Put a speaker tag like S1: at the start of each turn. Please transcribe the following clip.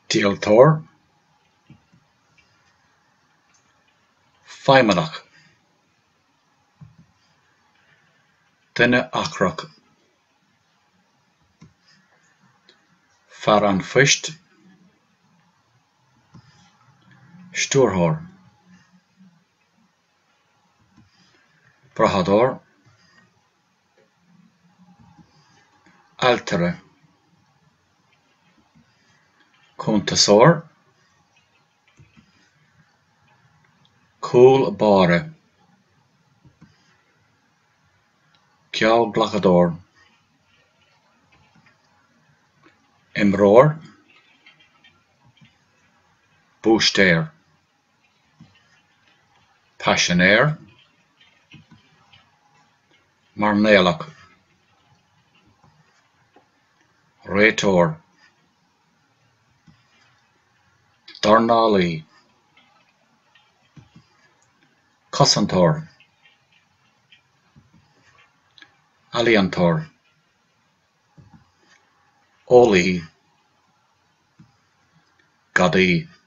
S1: Díoltóir, Feidhmeannach, Duine Achrach, Fear an Phoist, Stiúrthóir, Brathdóir, Altaire, Chuntasóir, Coolbhara, Ceolglachodóir, Imreoir, Búistéir, Paisinéir, Marnéalach, Réitóir, Darnálaí, Cosantóir, Ealaíontóir, Eolaí, Gadaí.